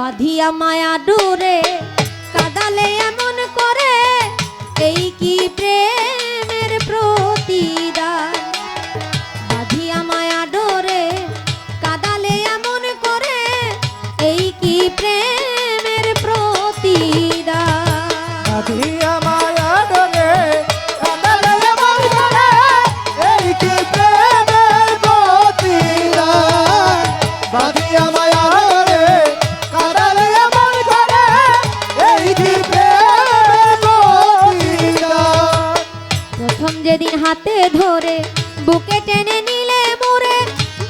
বাঁধিয়া মায়া ডোরে কাদালে এমন করে, এই কি প্রেমের প্রতিদান। বাঁধিয়া মায়া ডোরে কাদালে এমন করে, এই কি প্রেমের প্রতিদান। বাঁধিয়া মায়া ডোরে কাদালে এমন করে, এই কি প্রেমের প্রতিদান। বাঁধিয়া মায়া ডোরে কাদালে এমন করে, এই কি প্রেমের প্রতিদান। প্রথম যেদিন হাতে ধরে বুকে টেনে নিলে মোরে,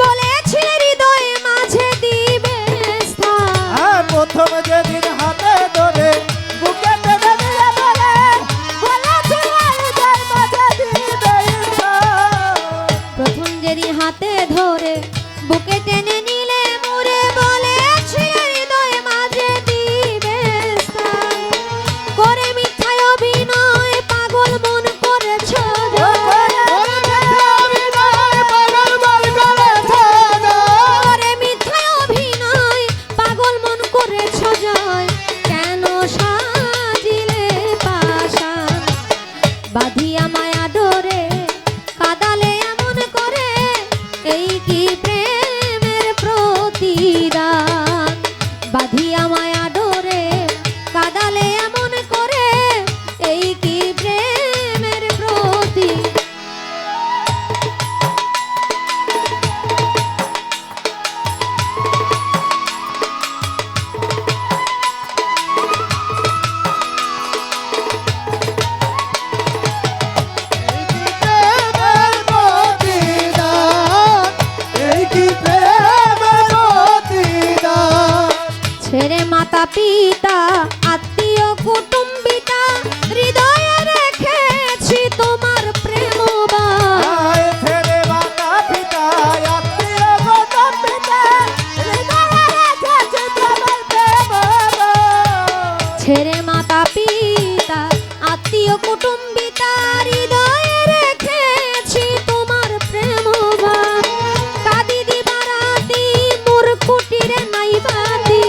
বলেছিলে হৃদয় মাঝে দিবে স্থান। প্রথম যেদিন হাতে ধরে বুকে টেনে নিলে মোরে, বলেছিলে হৃদয় মাঝে দিবে স্থান। প্রথম যেদিন হাতে ধরে বুকে টেনে নিলে মোরে, বলেছিলে হৃদয় মাঝে দিবে স্থান। করে মিথ্যায় অভিনয় পাগল মন করেছ জয়। করে মিথ্যায় অভিনয় পাগল মন করেছ জয়। কেন সাজিলে পাষাণ, বাঁধিয়া মায়া ডোরে কাদালে এমন করে, এই কি প্রেমের প্রতিদান। বাঁধিয়া মায়া ডোরে কাদালে এমন করে, এই কি প্রেমের প্রতিদান। ছেড়ে মাতা পিতা আত্মীয় কুটুম্বিতা, হৃদয়ে রেখেছি তোমার প্রেমবাণ। ছেড়ে মাতা পিতা আত্মীয় কুটুম্বিতা, হৃদয়ে রেখেছি তোমার প্রেমবাণ। কাঁদি দিবারাতি মোর কুটিরে নাই বাতি।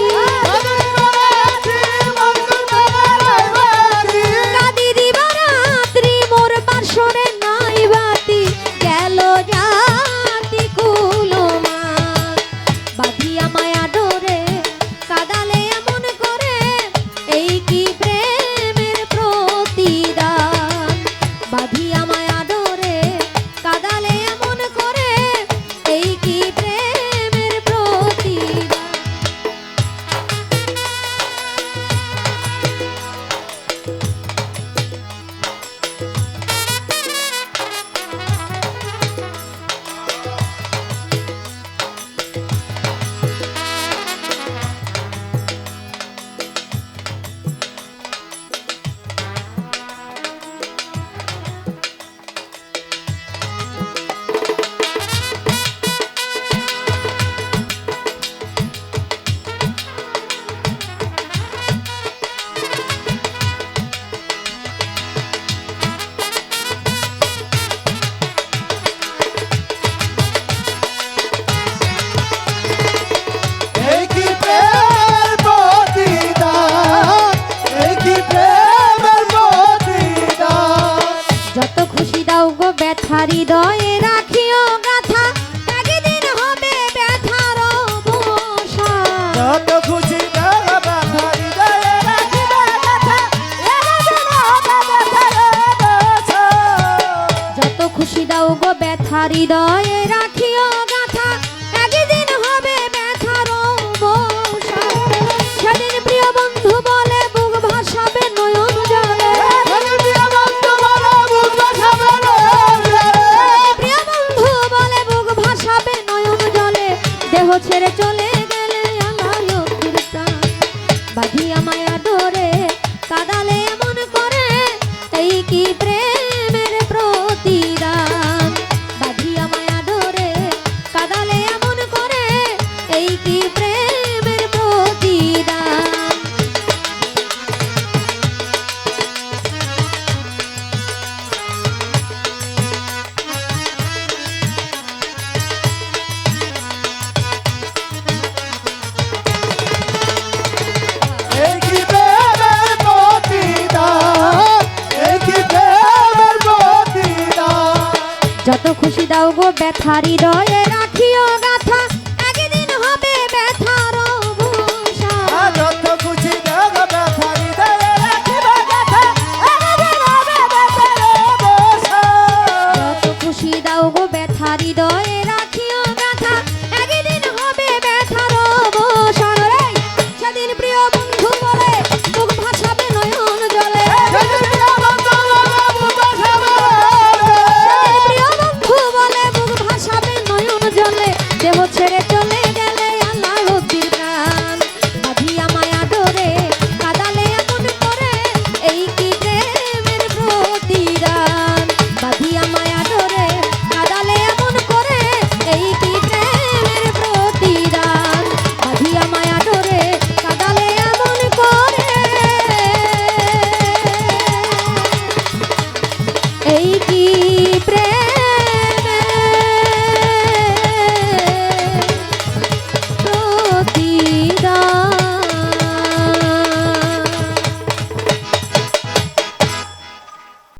কাঁদি দিবারাত্রি মোর বাসরে নাই বাতি। গেল জাতি কুলমান, বাঁধিয়া মায়া ডোরে কাদালে এমন করে, এই কি প্রেমের প্রতিদান। বাঁধিয়া মায়া ডোরে কাদালে এমন করে, এই কি প্রেমের প্রতিদান। যত খুশি দাও গো ব্যথা হৃদয়ে রাখিও গাথা, একদিন হবে ব্যথার অবসান। যত খুশি দাও ব্যথা হৃদয়ে রাখিবে ব্যথা, একদিন হবে ব্যথার অবসান। যত খুশি দাও গো ব্যথা হৃদয়ে রাখিও গাথা, একদিন হবে ব্যথার অবসান। সেদিন প্রিয় বন্ধু বলে বুক ভাসাবে নয়ন জলে। প্রিয় বন্ধু বলে বুক ভাসাবে নয়ন জলে, দেহ ছেড়ে চলে গেলে আলায়তির প্রাণ। বাঁধিয়া মায়া ডোরে কাদালে এমন করে, এই কি প্রেমের প্রতিদান। বাঁধিয়া মায়া ডোরে কাদালে এমন করে, এই কি প্রেমের প্রতিদান। গো ব্যথা হৃদয়ে রাখিও গাথা একদিন হবে ব্যথার